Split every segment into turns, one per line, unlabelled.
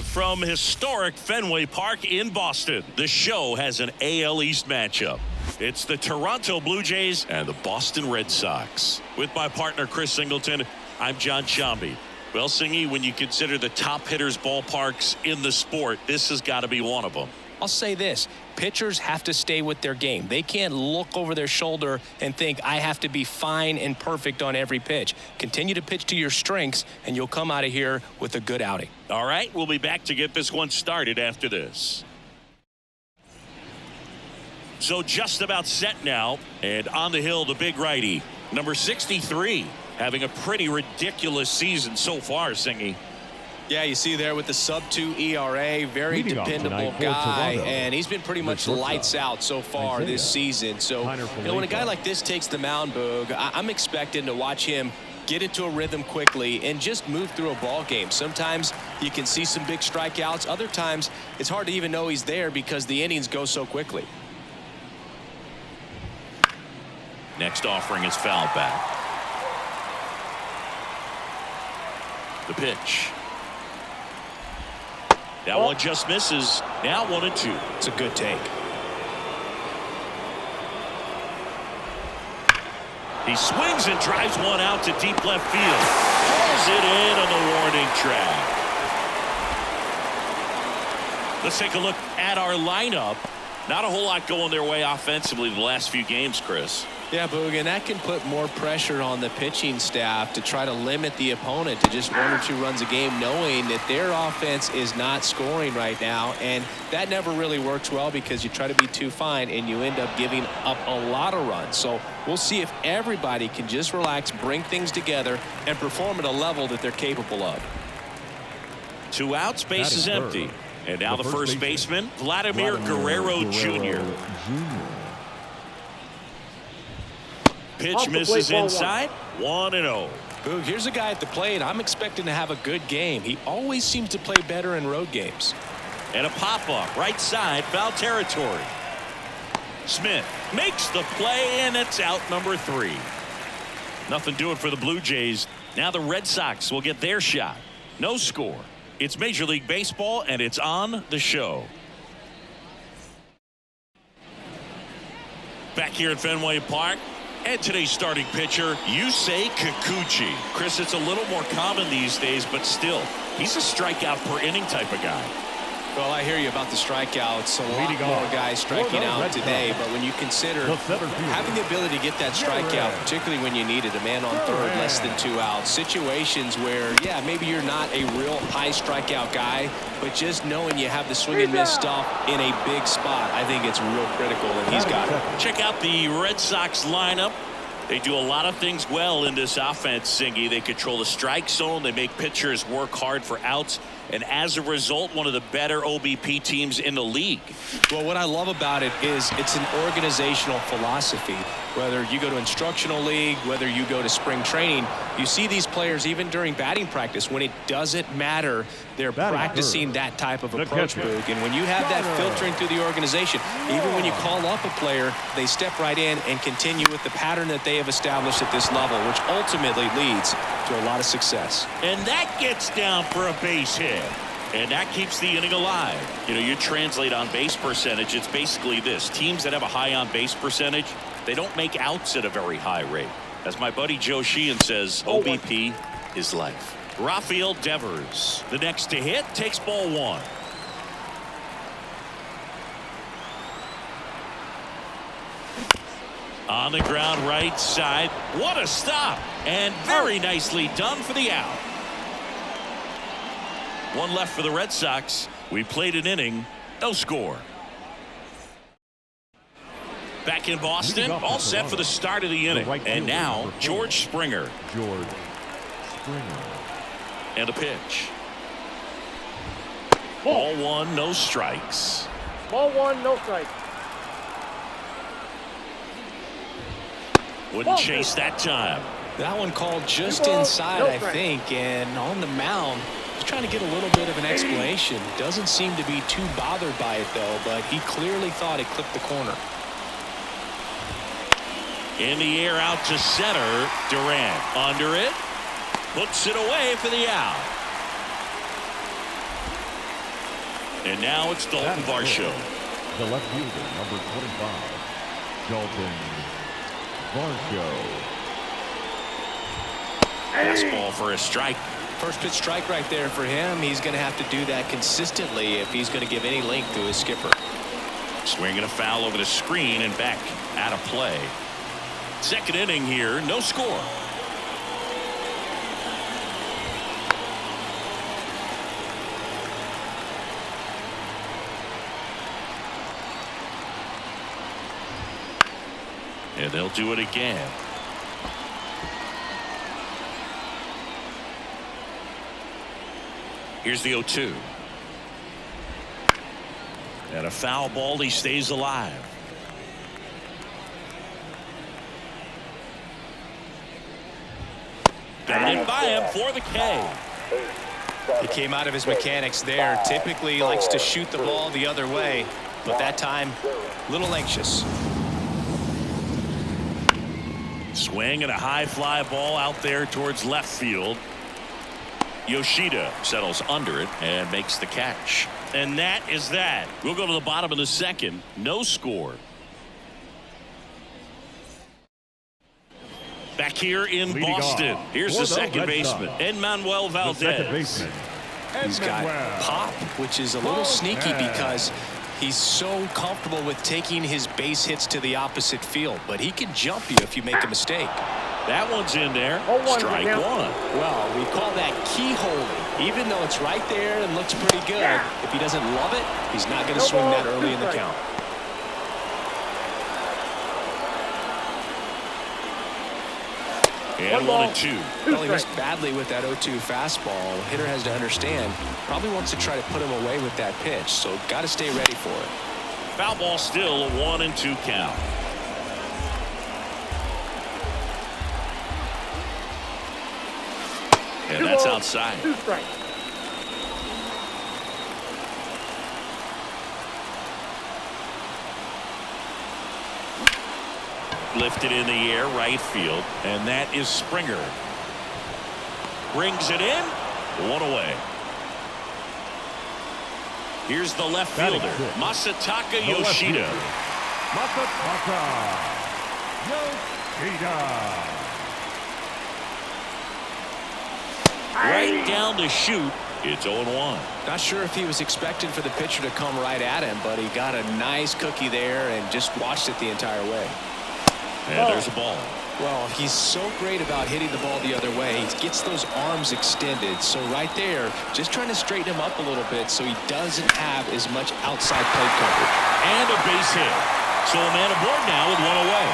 from historic Fenway Park in Boston, the show has an AL East matchup. It's the Toronto Blue Jays and the Boston Red Sox. With my partner Chris Singleton, I'm John Shambi. Well, Singy, when you consider the top hitters ballparks in the sport, this has got to be one of them.
I'll say this. Pitchers have to stay with their game. They can't look over their shoulder and think, I have to be fine and perfect on every pitch. Continue to pitch to your strengths, and you'll come out of here with a good outing.
All right, we'll be back to get this one started after this. So just about set now, and on the hill, the big righty, number 63, having a pretty ridiculous season so far, Singy.
Yeah, you see there with the sub-2 ERA, very dependable guy, and he's been pretty much lights out so far this season. So, when a guy like this takes the mound, Boog, I'm expecting to watch him get into a rhythm quickly and just move through a ball game. Sometimes you can see some big strikeouts. Other times it's hard to even know he's there because the innings go so quickly.
Next offering is fouled back. The pitch. That one just misses. Now 1-2.
It's a good take.
He swings and drives one out to deep left field. Pulls it in on the warning track. Let's take a look at our lineup. Not a whole lot going their way offensively the last few games, Chris.
Yeah, Boog, and that can put more pressure on the pitching staff to try to limit the opponent to just 1 or 2 runs a game, knowing that their offense is not scoring right now. And that never really works well because you try to be too fine and you end up giving up a lot of runs. So we'll see if everybody can just relax, bring things together, and perform at a level that they're capable of.
2 outs, base is empty. And now the first baseman, Vladimir Guerrero Jr. Pitch misses inside. 1-0.
Boog, here's a guy at the plate I'm expecting to have a good game. He always seems to play better in road games.
And a pop-up right side, foul territory. Smith makes the play, and it's out number 3. Nothing doing for the Blue Jays. Now the Red Sox will get their shot. No score. It's Major League Baseball, and it's on the show. Back here at Fenway Park. And today's starting pitcher, Yusei Kikuchi. Chris, it's a little more common these days, but still, he's a strikeout per inning type of guy.
Well, I hear you about the strikeouts. A lot more guys striking out today, but when you consider having the ability to get that strikeout, particularly when you need it, a man on third, less than 2 outs, situations where, yeah, maybe you're not a real high strikeout guy, but just knowing you have the swing and miss stuff in a big spot, I think it's real critical, and he's got it.
Check out the Red Sox lineup. They do a lot of things well in this offense, Singy. They control the strike zone. They make pitchers work hard for outs. And as a result, one of the better OBP teams in the league.
Well, what I love about it is it's an organizational philosophy. Whether you go to instructional league, whether you go to spring training, you see these players even during batting practice. When it doesn't matter, they're practicing that type of approach, Boog. And when you have that filtering through the organization, even when you call up a player, they step right in and continue with the pattern that they have established at this level, which ultimately leads to a lot of success.
And that gets down for a base hit. And that keeps the inning alive. You know, you translate on base percentage, it's basically this. Teams that have a high on base percentage, they don't make outs at a very high rate. As my buddy Joe Sheehan says, OBP is life. Rafael Devers, the next to hit, takes ball 1. On the ground right side. What a stop. And very nicely done for the out. 1 left for the Red Sox. We played an inning. No score. Back in Boston. All set for the start of the inning. And now George Springer. And a pitch. Ball 1, no strikes.
Ball 1, no strikes.
Wouldn't chase that time.
That one called just inside, I think, and on the mound, he's trying to get a little bit of an explanation. Doesn't seem to be too bothered by it, though, but he clearly thought it clipped the corner.
In the air out to center. Durant under it. Puts it away for the out. And now it's Dalton Varsho.
The left fielder, number 25, Dalton Varsho.
Fastball for a strike.
First pitch strike right there for him. He's going to have to do that consistently if he's going to give any length to his skipper.
Swinging a foul over the screen and back out of play. Second inning here, no score. And they'll do it again. Here's the 0-2. And a foul ball, he stays alive. Got it by him for the K.
He came out of his mechanics there. Typically he likes to shoot the ball the other way, but that time a little anxious.
Swing and a high fly ball out there towards left field. Yoshida settles under it and makes the catch. And that is that. We'll go to the bottom of the second. No score. Back here in
Leading
Boston.
off
Here's
for
the
the
second
Red
baseman,
Sox.
Enmanuel
The second
Valdez.
baseman.
He's got
Enmanuel
pop, which is a little sneaky
Valdez.
because he's so comfortable with taking his base hits to the opposite field, but he can jump you if you make a mistake.
That one's in there.
0-1
Strike
now.
one.
Well, we call that keyholing. Even though it's right there and looks pretty good, if he doesn't love it, he's not going to
No
swing
ball,
that early in the
2
count.
And 1-2.
Well, he missed badly with that 0-2 fastball. Hitter has to understand, probably wants to try to put him away with that pitch, so got to stay ready for it.
Foul ball still a 1-2 count. And that's outside.
2 strikes.
Lifted in the air, right field, and that is Springer. Brings it in, one away. Here's the left
Batting
fielder,
fifth.
Masataka
The left
Yoshida.
fielder, Masataka Yoshida.
Right down to shoot. It's 0-1.
Not sure if he was expecting for the pitcher to come right at him, but he got a nice cookie there and just watched it the entire way.
And there's a ball.
Well, he's so great about hitting the ball the other way. He gets those arms extended. So right there, just trying to straighten him up a little bit so he doesn't have as much outside plate coverage.
And a base hit. So a man aboard now with one away.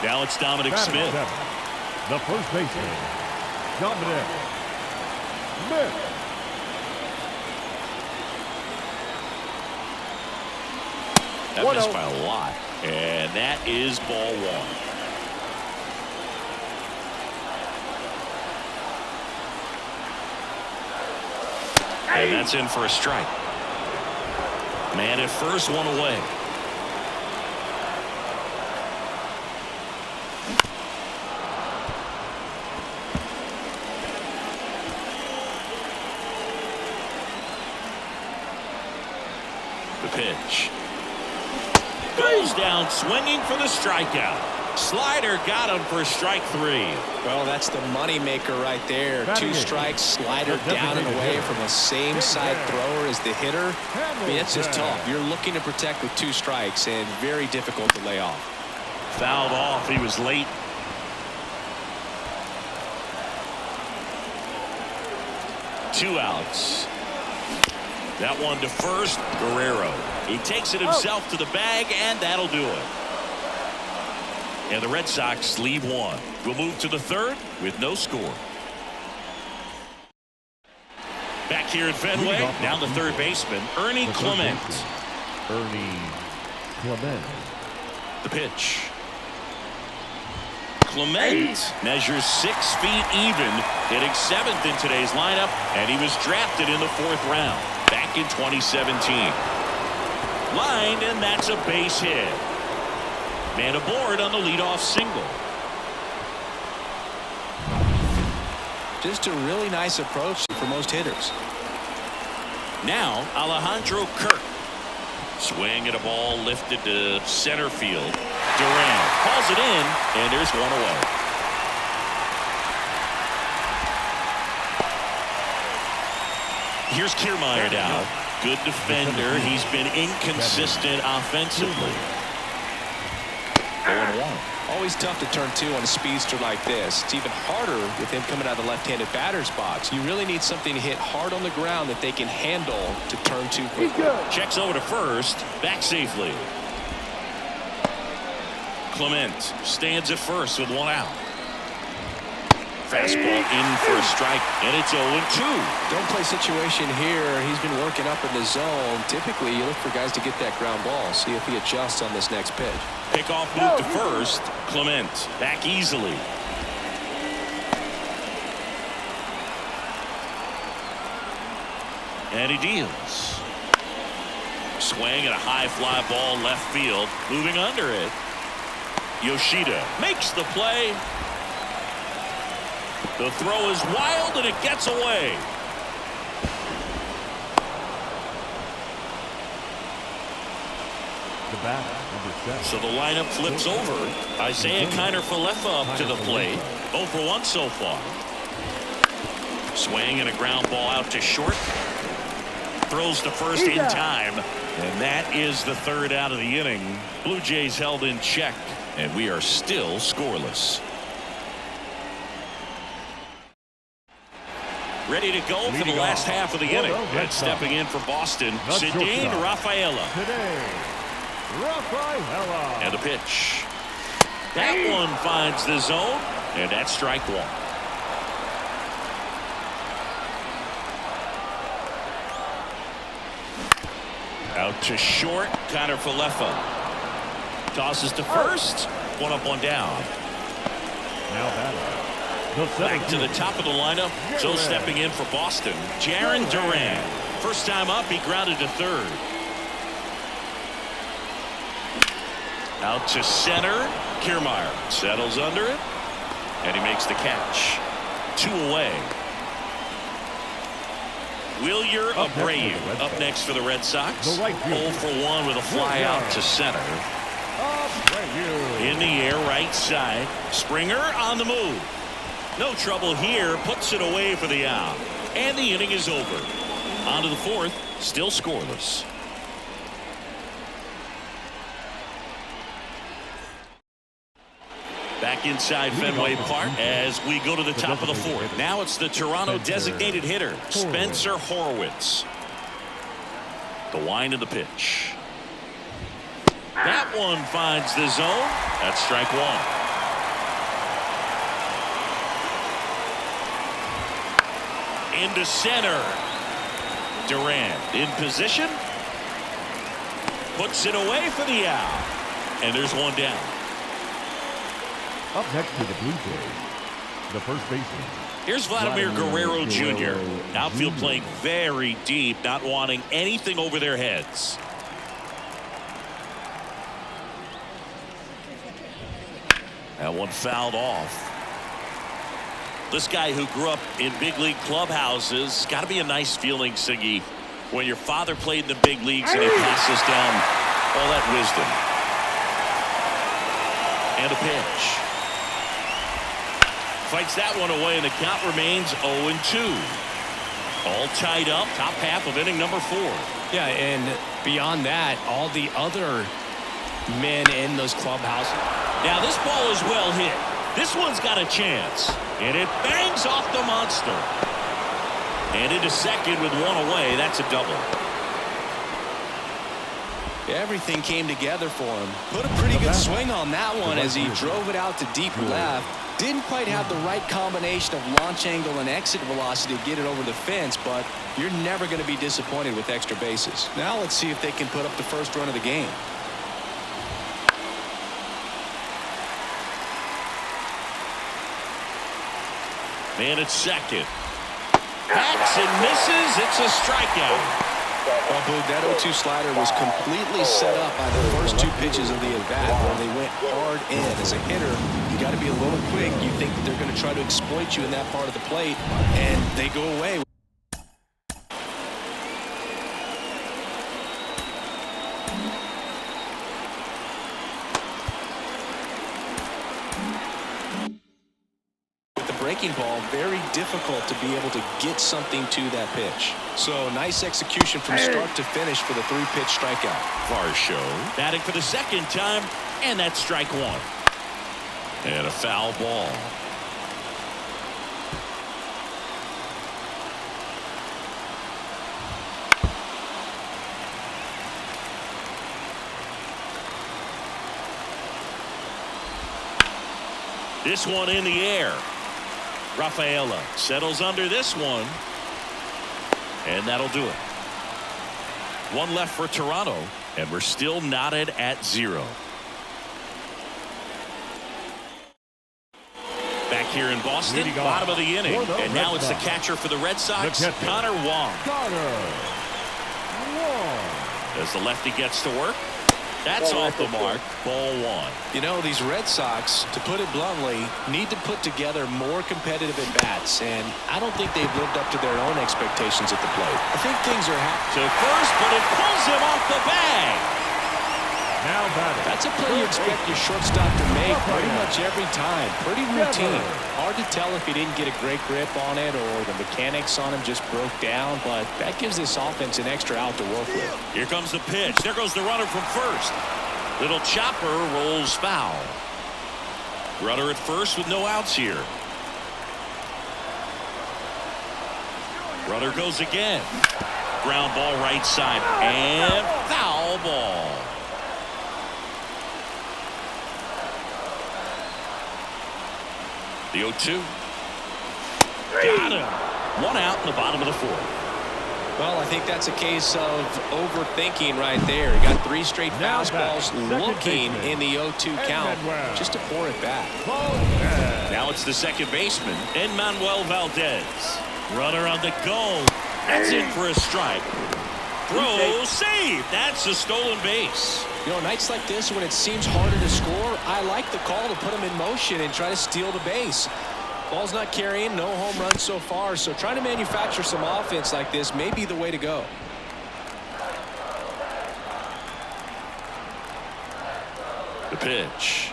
Now it's Dominic
Batting
Smith.
seventh, the first baseman, Dominic Smith.
That missed by a lot. And that is ball one. And that's in for a strike. Man at first, one away. The pitch. Goes down swinging for the strikeout. Slider got him for strike three.
Well, that's the money maker right there.
Batting
2
eighth,
strikes, slider
the
down and
designated
away
hitter,
from the same side thrower as the hitter. I mean, it's just
Hamilton.
tough. You're looking to protect with 2 strikes and very difficult to lay off.
Fouled off. He was late. Two outs. That one to first. Guerrero. He takes it himself to the bag, and that'll do it. And the Red Sox leave one. We'll move to the third with no score. Back here at Fenway, down the third baseman, Ernie
The third
Clement.
baseman, Ernie Clement.
The pitch. Clement measures 6 feet even, hitting 7th in today's lineup, and he was drafted in the 4th round back in 2017. Lined, and that's a base hit. Man aboard on the leadoff single.
Just a really nice approach for most hitters.
Now Alejandro Kirk. Swing at a ball lifted to center field. Durant calls it in, and there's one away. Here's Kiermaier now. Good defender. He's been inconsistent offensively. 0-1.
Always tough to turn two on a speedster like this. It's even harder with him coming out of the left-handed batter's box. You really need something to hit hard on the ground that they can handle to turn two quickly.
Checks over to first. Back safely. Clement stands at first with one out. Fastball in for a strike, and it's 0-2.
Don't play situation here. He's been working up in the zone. Typically, you look for guys to get that ground ball. See if he adjusts on this next pitch.
Pickoff move to first. Clement back easily. And he deals. Swing and a high fly ball left field. Moving under it. Yoshida makes the play. The throw is wild and it gets away.
The bat, number 7.
So the lineup flips over. Isaiah Kiner-Falefa up to the plate. 0 for 1 so far. Swing and a ground ball out to short. Throws to first in time. And that is the third out of the inning. Blue Jays held in check. And we are still scoreless. Ready to go for the last half of the inning. And stepping in for Boston, Ceddanne Rafaela.
Today, Rafaela.
And the pitch. That one finds the zone, and that's strike one. Out to short, Kiner-Falefa. Tosses to first. One up, one down.
Now batting.
Back to the top of the lineup. So stepping in for Boston, Jarren Duran. First time up, he grounded to third. Out to center. Kiermaier settles under it, and he makes the catch. 2 away. Wilyer Abreu up next for the Red Sox. 0 for 1 with a fly out to center. In the air, right side. Springer on the move. No trouble here. Puts it away for the out. And the inning is over. On to the fourth. Still scoreless. Back inside Fenway Park as we go to the top of the fourth. Now it's the Toronto designated hitter, Spencer Horwitz. The wind of the pitch. That one finds the zone. That's strike one. Into center. Durant in position. Puts it away for the out. And there's one down.
Up next to the Blue Jays, the first baseman.
Here's Vladimir Guerrero Jr. Outfield playing very deep, not wanting anything over their heads. That one fouled off. This guy who grew up in big league clubhouses, got to be a nice feeling, Siggy, when your father played in the big leagues and he passes down all that wisdom. And a pitch. Fights that one away, and the count remains 0-2. All tied up, top half of inning number 4.
Yeah, and beyond that, all the other men in those clubhouses.
Now this ball is well hit. This one's got a chance, and it bangs off the monster. And into second with one away. That's a double.
Everything came together for him. Put a pretty good swing on that one as he drove it out to deep left. Didn't quite have the right combination of launch angle and exit velocity to get it over the fence, but you're never going to be disappointed with extra bases. Now let's see if they can put up the first run of the game.
Man at second. Hacks and misses. It's a strikeout.
Well, Boog, that 0-2 slider was completely set up by the first two pitches of the at-bat where they went hard in. As a hitter, you got to be a little quick. You think that they're going to try to exploit you in that part of the plate, and they go away. Breaking ball, very difficult to be able to get something to that pitch. So nice execution from start to finish for the 3-pitch strikeout.
Varsho batting for the second time, and that's strike one. And a foul ball. This one in the air. Rafaela settles under this one, and that'll do it. One left for Toronto, and we're still knotted at 0. Back here in Boston, bottom of the inning, and now it's the catcher for the Red Sox, Connor Wong. As the lefty gets to work, that's off the mark. Ball one.
You know, these Red Sox, to put it bluntly, need to put together more competitive at-bats, and I don't think they've lived up to their own expectations at the plate. I think things are
to first, but it pulls him off the bag.
Now batting.
That's a play you expect your shortstop to make pretty much every time. Pretty routine. Hard to tell if he didn't get a great grip on it or the mechanics on him just broke down, but that gives this offense an extra out to work with.
Here comes the pitch. There goes the runner from first. Little chopper rolls foul. Runner at first with no outs here. Runner goes again. Ground ball right side and foul ball. The 0-2. Got him. One out in the bottom of the fourth.
Well, I think that's a case of overthinking right there. He got 3 straight fastballs looking in the 0-2 count just to pour it back.
Now it's the second baseman, Manuel Valdez. Runner on the go. That's in for a strike. Throw, save. That's a stolen base.
You know, nights like this when it seems harder to score, I like the call to put him in motion and try to steal the base. Ball's not carrying, no home runs so far, so trying to manufacture some offense like this may be the way to go.
The pitch.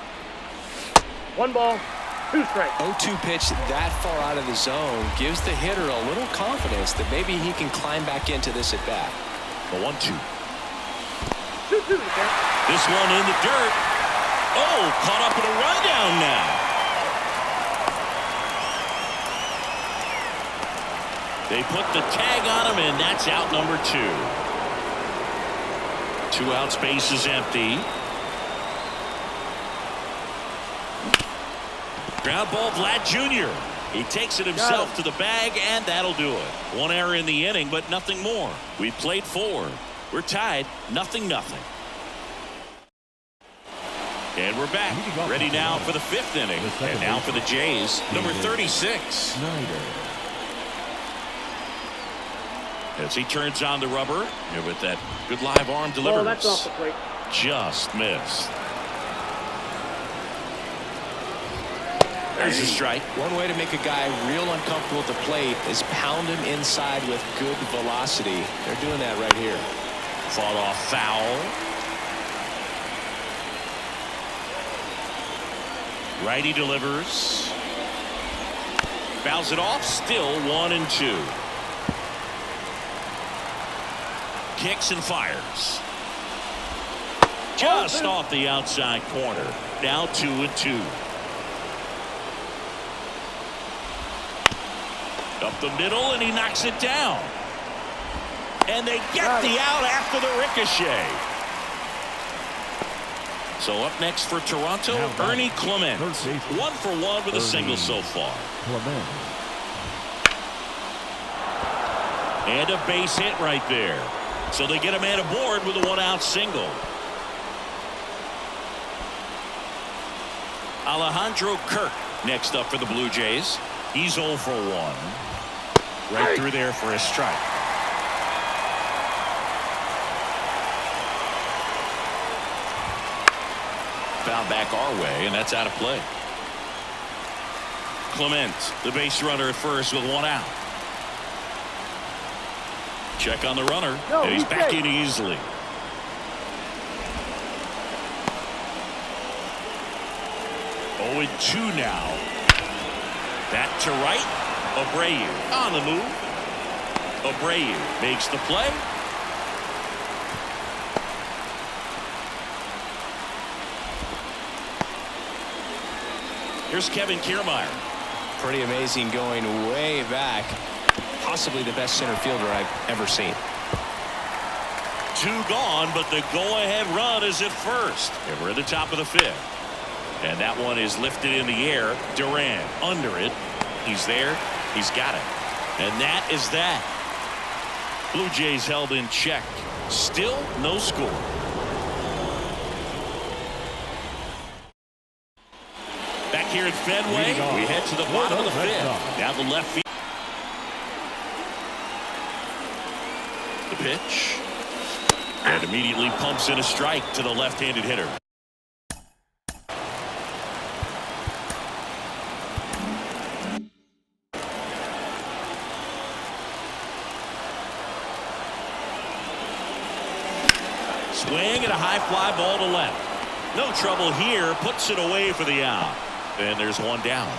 1 ball, 2 strikes.
0-2 pitch that far out of the zone gives the hitter a little confidence that maybe he can climb back into this at bat.
The 1-2.
2-2.
This one in the dirt. Oh, caught up in a rundown now. They put the tag on him, and that's out number 2. 2 outs, base is empty. Ground ball, Vlad Jr. He takes it himself to the bag, and that'll do it. 1 error in the inning, but nothing more. We played 4. We're tied, 0-0. And we're back. Ready now for the 5th inning. And now for the Jays, number 36. As he turns on the rubber with that good live arm delivers.
Oh, that's off the plate.
Just missed. There's a strike.
One way to make a guy real uncomfortable at the plate is pound him inside with good velocity. They're doing that right here.
Fought off foul. Righty delivers. Fouls it off. Still 1-2. Kicks and fires. Just off the outside corner. Now 2-2. Up the middle, and he knocks it down. And they get the out after the ricochet. So up next for Toronto, Ernie Clement. 1 for 1 with a single so far. And a base hit right there. So they get a man aboard with a 1-out single. Alejandro Kirk next up for the Blue Jays. He's 0 for 1. Right through there for a strike. found back our way, and that's out of play. Clement, the base runner at first with one out. Check on the runner, and he's back in easily. Oh, and 2 now. Back to right. Abreu on the move. Abreu makes the play. Here's Kevin Kiermaier.
Pretty amazing, going way back. Possibly the best center fielder I've ever seen.
2 gone, but the go-ahead run is at first. And we're at the top of the 5th. And that one is lifted in the air. Duran under it. He's there. He's got it. And that is that. Blue Jays held in check. Still no score. Back here at Fenway, we head to the bottom of the 5th. Down the left field. The pitch. And immediately pumps in a strike to the left-handed hitter. Swing and a high fly ball to left. No trouble here. Puts it away for the out. And there's one down.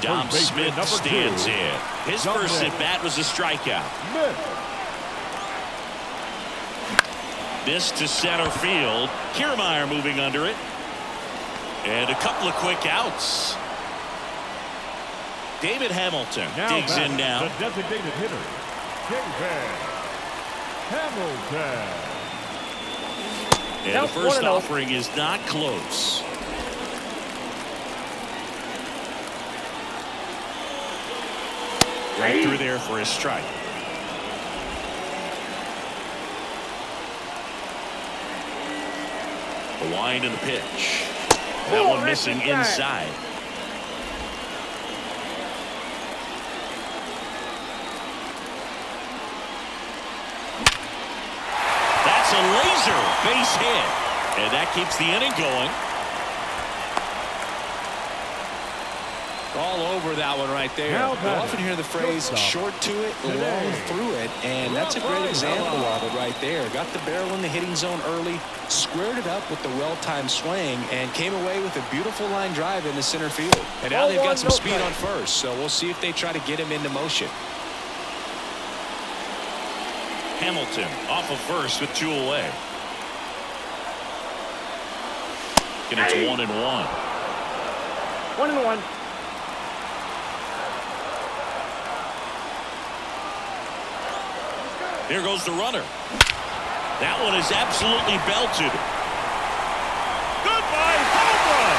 Dom Smith stands in. His first at bat was a strikeout. This to center field. Kiermaier moving under it. And a couple of quick outs. David Hamilton digs in now.
The designated hitter, David Hamilton.
And the first offering is not close. Right through there for a strike. A wind and the pitch. That one missing inside. That's a laser base hit. And that keeps the inning going.
All over that one right there. You often hear the phrase short to it, long through it, and that's a great example of it right there. Got the barrel in the hitting zone early, squared it up with the well-timed swing, and came away with a beautiful line drive into center field. And now they've got some speed on first, so we'll see if they try to get him into motion.
Hamilton off of first with 2 away. And it's 1-1.
1-1.
Here goes the runner. That one is absolutely belted. Goodbye, home run.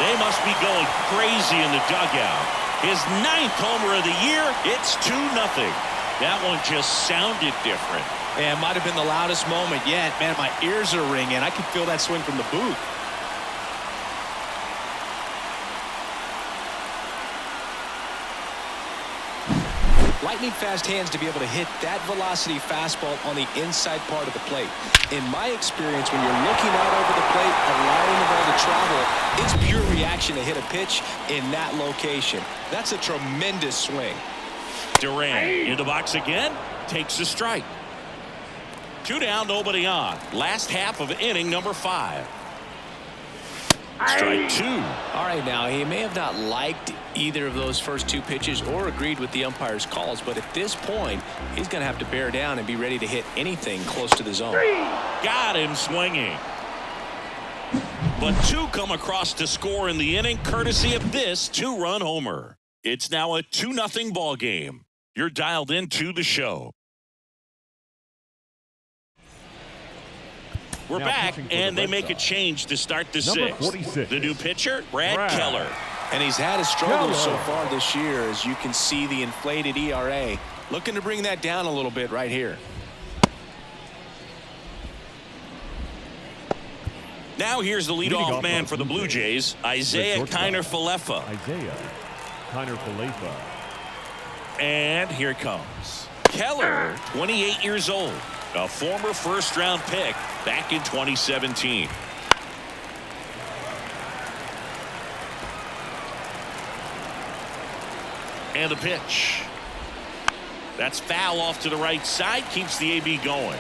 They must be going crazy in the dugout. His 9th homer of the year. It's 2-0. That one just sounded different.
And it might have been the loudest moment yet. Man, my ears are ringing. I can feel that swing from the booth. Lightning fast hands to be able to hit that velocity fastball on the inside part of the plate. In my experience, when you're looking out over the plate, allowing the ball to travel, it's pure reaction to hit a pitch in that location. That's a tremendous swing.
Duran in the box again, takes a strike. 2 down, nobody on. Last half of inning number 5. Strike 2.
All right, now he may have not liked either of those first 2 pitches or agreed with the umpire's calls, but at this point he's going to have to bear down and be ready to hit anything close to the zone.
Got him swinging. But 2 come across to score in the inning courtesy of this 2-run homer. It's now a 2-0 ball game. You're dialed into the show. We're back, and they make a change to start the 6th. The new pitcher, Brad Keller.
And he's had his struggles so far this year, as you can see the inflated ERA. Looking to bring that down a little bit right here.
Now here's the leadoff man for the Blue Jays, Isaiah Kiner-Falefa. And here it comes. Keller, 28 years old. A former first-round pick back in 2017. And a pitch. That's foul off to the right side. Keeps the AB going.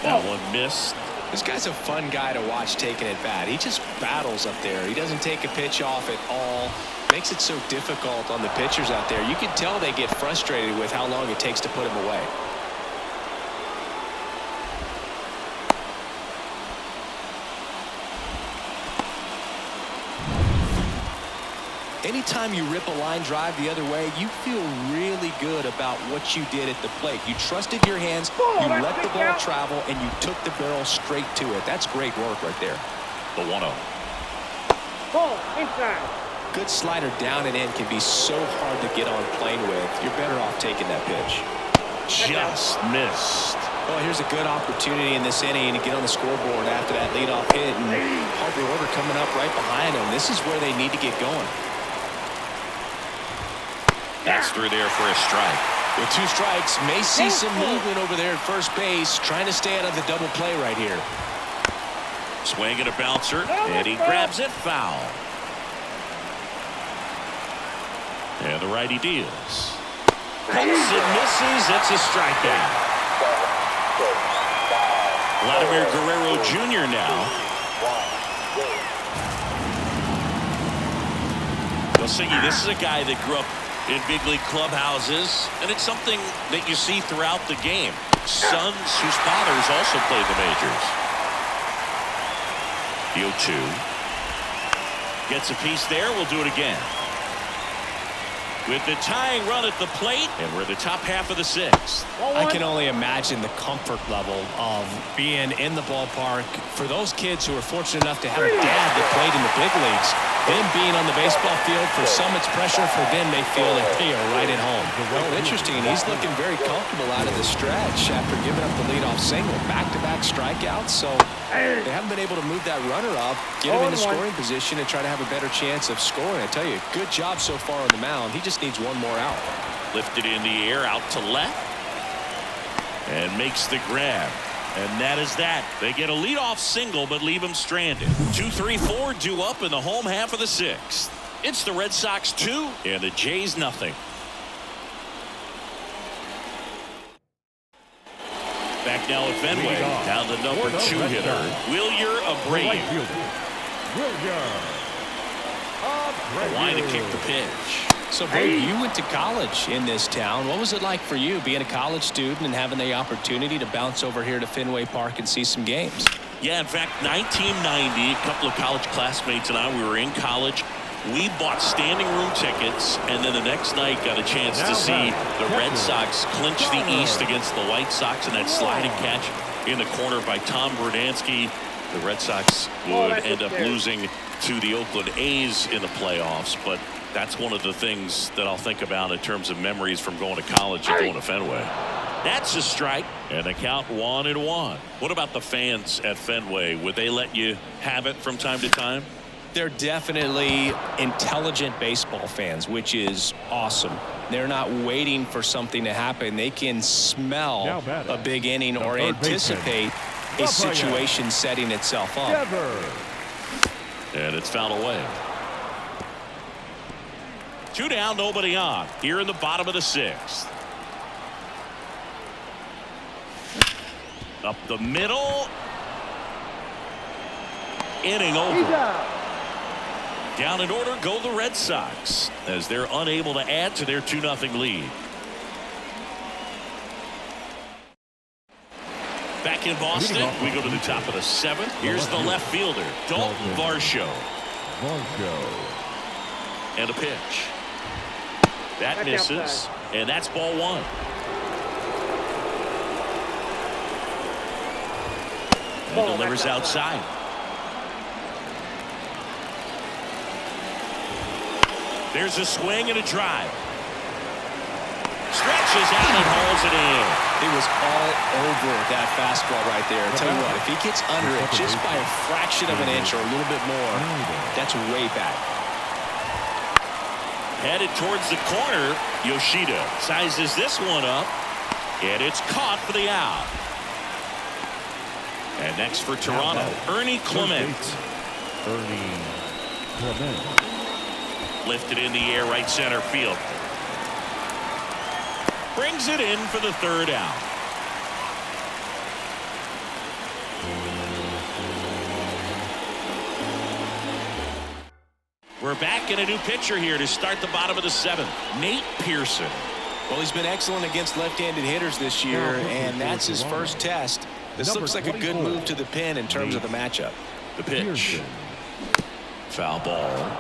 That one missed.
This guy's a fun guy to watch taking at bat. He just battles up there. He doesn't take a pitch off at all. Makes it so difficult on the pitchers out there. You can tell they get frustrated with how long it takes to put him away. Anytime you rip a line drive the other way, you feel really good about what you did at the plate. You trusted your hands, you let the ball travel, and you took the barrel straight to it. That's great work right there.
The 1-0.
Ball inside.
Good slider down and in can be so hard to get on plane with. You're better off taking that pitch.
Just missed.
Well, here's a good opportunity in this inning to get on the scoreboard after that leadoff hit, and Harper Order coming up right behind them. This is where they need to get going.
That's through there for a strike.
With 2 strikes, may see some movement over there at first base, trying to stay out of the double play right here.
Swing and a bouncer, and he grabs it foul. And the righty deals. Pulls and misses. It's a strikeout. Vladimir Guerrero Jr. now. Well, Siggy, this is a guy that grew up in big league clubhouses, and it's something that you see throughout the game. Sons whose fathers also played the majors. The 0-2. Gets a piece there. We'll do it again. With the tying run at the plate, and we're the top half of the 6th.
I can only imagine the comfort level of being in the ballpark for those kids who are fortunate enough to have a dad that played in the big leagues. Them being on the baseball field, for some it's pressure, for them they feel that they are right at home. Well, interesting. He's looking very comfortable out of the stretch after giving up the leadoff single. Back-to-back strikeouts, so they haven't been able to move that runner up, get him in the scoring position, and try to have a better chance of scoring. I tell you, good job so far on the mound. He just needs one more out.
Lifted in the air, out to left, and makes the grab. And that is that. They get a leadoff single, but leave him stranded. 2-3-4 due up in the home half of the 6th. It's the Red Sox 2 and the Jays nothing. Back now at Fenway, down the number 2 hitter, Wilyer Abreu. The line to kick the pitch.
So, Brady, you went to college in this town. What was it like for you being a college student and having the opportunity to bounce over here to Fenway Park and see some games?
Yeah, in fact, 1990, a couple of college classmates and I, we were in college. We bought standing room tickets, and then the next night got a chance to see the Red Sox clinch the East against the White Sox in that sliding catch in the corner by Tom Verdansky. The Red Sox would end up losing to the Oakland A's in the playoffs, but that's one of the things that I'll think about in terms of memories from going to college and going to Fenway. That's a strike, and the count 1-1. What about the fans at Fenway? Would they let you have it from time to time?
They're definitely intelligent baseball fans, which is awesome. They're not waiting for something to happen. They can smell a big inning or anticipate a situation setting itself up.
And it's fouled away. 2 down, nobody on. Here in the bottom of the 6th. Up the middle. Inning over. Down in order go the Red Sox as they're unable to add to their 2-0 lead. Back in Boston, we go to the top of the 7th. Here's the left fielder, Dalton Varsho. And a pitch. That misses, and that's ball 1. And delivers outside. There's a swing and a drive. Stretch reaches out and hauls it in.
It was all over that fastball right there. I'll tell you what, if he gets under it just by a fraction of an inch or a little bit more, that's way back.
Headed towards the corner. Yoshida sizes this one up, and it's caught for the out. And next for Toronto, Ernie Clement.
Ernie Clement.
Lifted in the air, right center field. Brings it in for the third out. We're back in a new pitcher here to start the bottom of the seventh. Nate Pearson.
Well, he's been excellent against left-handed hitters this year, and that's his first test. This looks like a good move to the pin in terms of the matchup.
The pitch. Foul ball.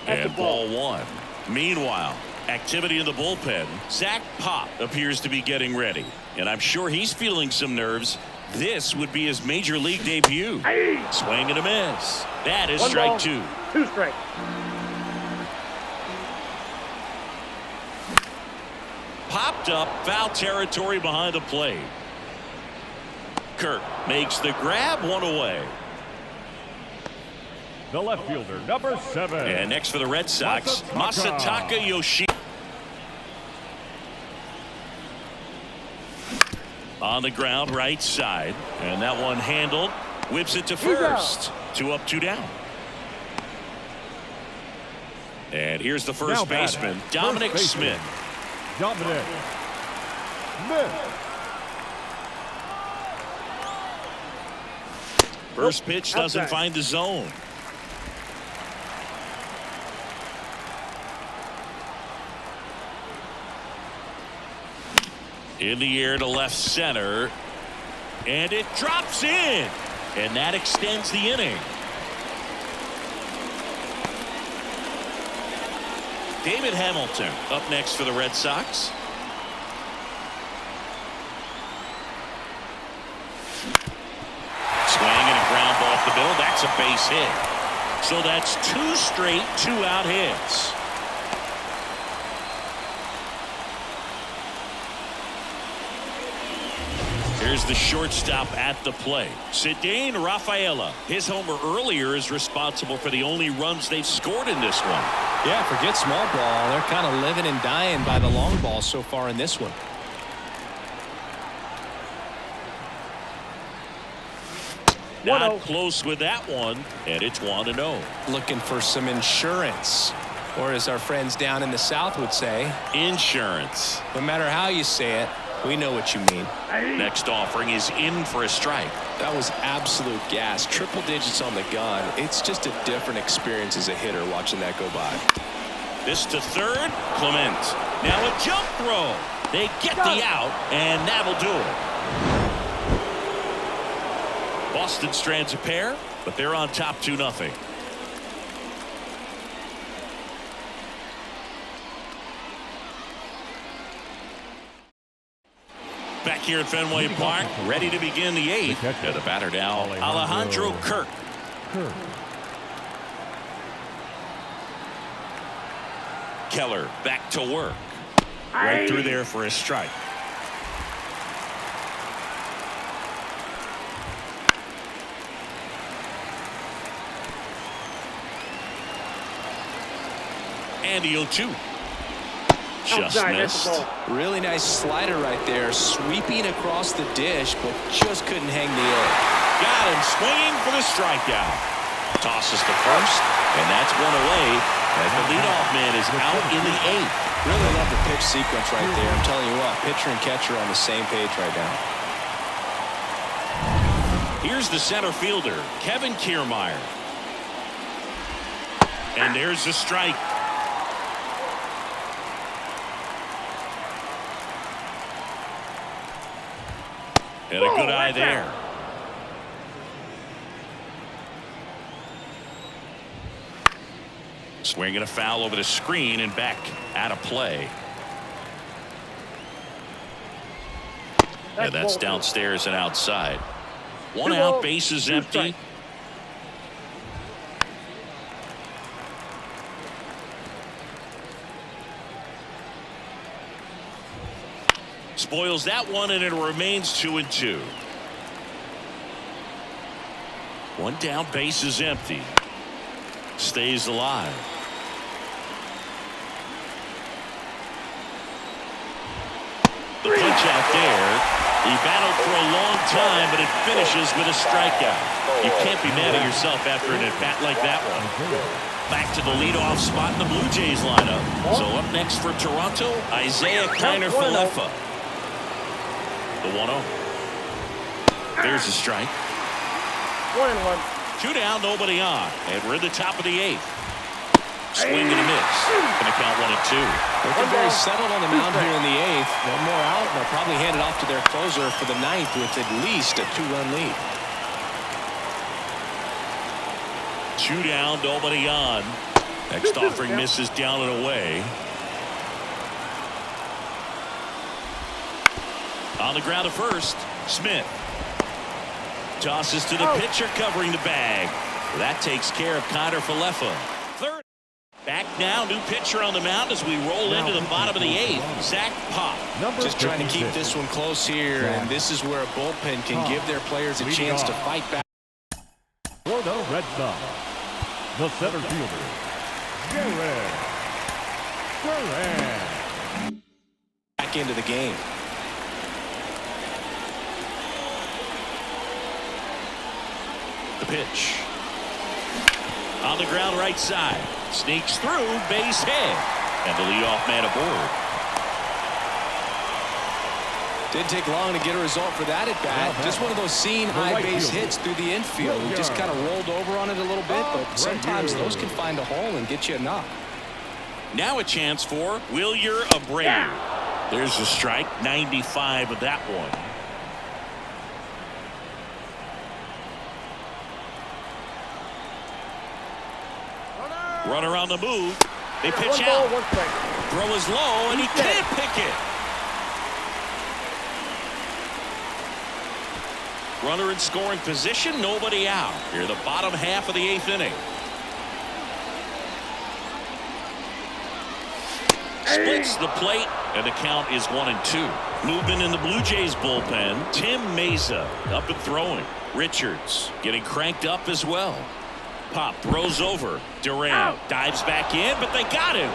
And ball one. Meanwhile, activity in the bullpen. Zach Pop appears to be getting ready, and I'm sure he's feeling some nerves. This would be his major league debut. Swing and a miss. That is strike two.
2 strikes.
Popped up, foul territory behind the plate. Kirk makes the grab, one away.
The left fielder, number 7.
And next for the Red Sox, Masataka Yoshida. On the ground, right side. And that one handled. Whips it to first. 2 up, 2 down. And here's the first baseman, Dominic Smith.
Dominic Smith.
First pitch doesn't find the zone. In the air to left center. And it drops in. And that extends the inning. David Hamilton up next for the Red Sox. Swing and a ground ball off the middle. That's a base hit. So that's 2 straight 2-out hits. Here's the shortstop at the plate. Cedane Rafaela. His homer earlier is responsible for the only runs they've scored in this one.
Yeah, forget small ball. They're kind of living and dying by the long ball so far in this one.
Not close with that one, and it's 1-0.
Looking for some insurance, or as our friends down in the South would say,
insurance.
No matter how you say it, we know what you mean.
Next offering is in for a strike.
That was absolute gas. Triple digits on the gun. It's just a different experience as a hitter watching that go by.
This to third. Clement. Now a jump throw. They get the out, and that'll do it. Boston strands a pair, but they're on top 2-0. Back here at Fenway Park, ready to begin the 8th. And the batter now, Alejandro Kirk. Keller back to work. Right through there for a strike. And the 0-2. Just missed.
Really nice slider right there, sweeping across the dish, but just couldn't hang the egg.
Got him swinging for the strikeout. Tosses to first, and that's one away as the leadoff man is out in the 8th.
Really love the pitch sequence right there. I'm telling you what, pitcher and catcher on the same page right now.
Here's the center fielder, Kevin Kiermaier. And there's the strike. And a good eye there. Swinging a foul over the screen and back out of play. And that's downstairs and outside. 1 out, base is empty. Spoils that one, and it remains 2-2. One down, base is empty. Stays alive. The pitch out there. He battled for a long time, but it finishes with a strikeout. You can't be mad at yourself after an at-bat like that one. Back to the leadoff spot in the Blue Jays lineup. So up next for Toronto, Isaiah Kiner-Falefa. The 1-0. There's a strike.
1-1.
2 down, nobody on. And we're at the top of the 8th. Swing and a miss. Going to count 1-2.
Looking very settled on the mound here in the 8th. One more out, and they'll probably hand it off to their closer for the 9th with at least a 2-run lead.
2 down, nobody on. Next offering misses down and away. On the ground at first, Smith. Tosses to the pitcher covering the bag. That takes care of Kiner-Falefa. Third. Back now, new pitcher on the mound as we roll into the bottom of the 8th. Zach Pop.
Just trying to keep this one close here, and this is where a bullpen can give their players a chance to fight back.
For the Red Sox, the center fielder, Garrett.
Back into the game.
The pitch. On the ground right side. Sneaks through, base hit. And the leadoff man aboard.
Didn't take long to get a result for that at bat. Just one of those seen high base hits through the infield. We just kind of rolled over on it a little bit, but sometimes those can find a hole and get you a knock.
Now a chance for Wilyer Abreu. There's a strike, 95 of that one. Runner on the move. They pitch out. Throw is low, and he can't pick it. Runner in scoring position, nobody out. Here, the bottom half of the 8th inning. Splits the plate, and the count is 1-2. Movement in the Blue Jays bullpen. Tim Meza up and throwing. Richards getting cranked up as well. Pop throws over. Durant dives back in, but they got him.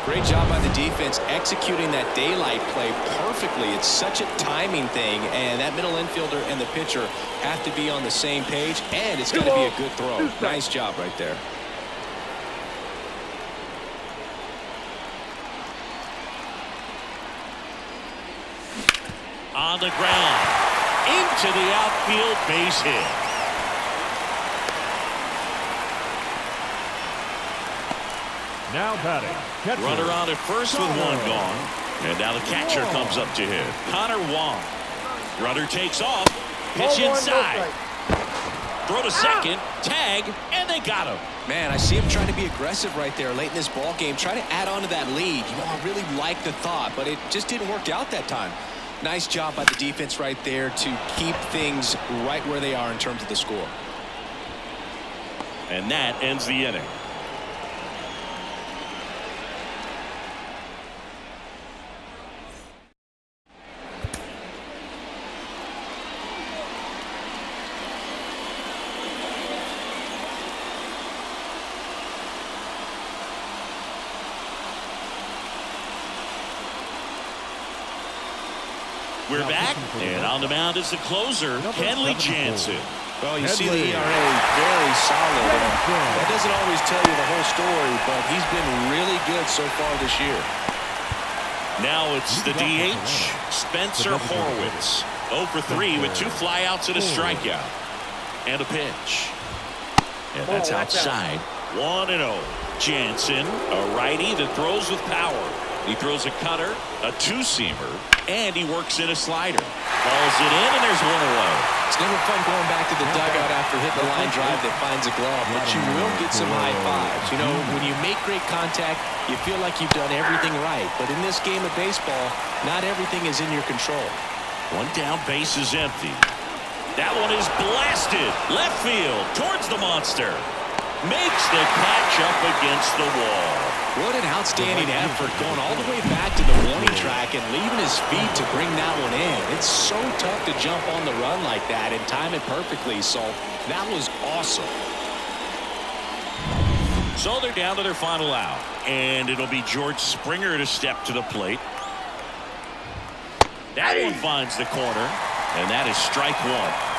Great job by the defense executing that daylight play perfectly. It's such a timing thing, and that middle infielder and the pitcher have to be on the same page, and it's got to be a good throw. Nice job right there.
On the ground. Into the outfield, base hit.
Now batting. Catcher.
Runner on at first with one gone. And now the catcher comes up to hit. Connor Wong. Runner takes off. Pitch inside. Throw to second. Tag. And they got him.
Man, I see him trying to be aggressive right there late in this ball game. Trying to add on to that lead. You know, I really like the thought, but it just didn't work out that time. Nice job by the defense right there to keep things right where they are in terms of the score.
And that ends the inning. We're back, and on the mound is the closer, Kenley Jansen.
Well, you see the ERA very solid. That doesn't always tell you the whole story, but he's been really good so far this year.
Now it's the DH, Spencer Horwitz. 0 for 3 with 2 flyouts and a strikeout. And a pitch. And that's outside. 1-0. Jansen, a righty that throws with power. He throws a cutter, a two-seamer, and he works in a slider. Balls it in, and there's one away.
It's never fun going back to the dugout after hitting a line drive that finds a glove, but you will get some high fives. You know, when you make great contact, you feel like you've done everything right. But in this game of baseball, not everything is in your control.
One down, base is empty. That one is blasted. Left field towards the monster. Makes the catch up against the wall.
What an outstanding effort, going all the way back to the warning track and leaving his feet to bring that one in. It's so tough to jump on the run like that and time it perfectly, so that was awesome.
So they're down to their final out, and it'll be George Springer to step to the plate. That one finds the corner, and that is strike one.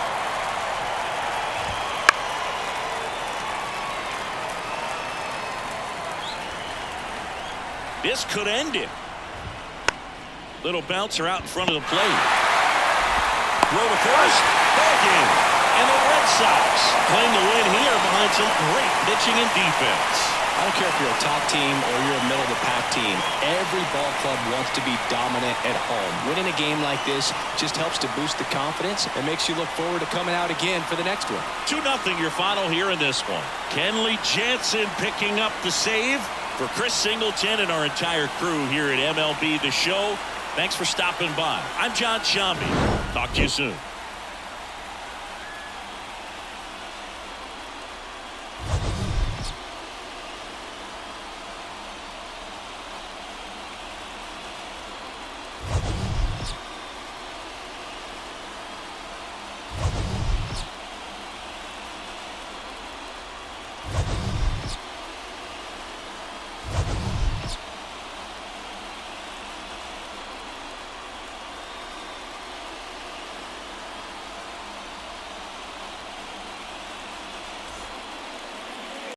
This could end it. Little bouncer out in front of the plate. Throw to first. Back in. And the Red Sox claim the win here behind some great pitching and defense.
I don't care if you're a top team or you're a middle-of-the-pack team. Every ball club wants to be dominant at home. Winning a game like this just helps to boost the confidence and makes you look forward to coming out again for the next one.
2-0 your final here in this one. Kenley Jansen picking up the save. For Chris Singleton and our entire crew here at MLB The Show, thanks for stopping by. I'm John Shambi. Talk to you soon.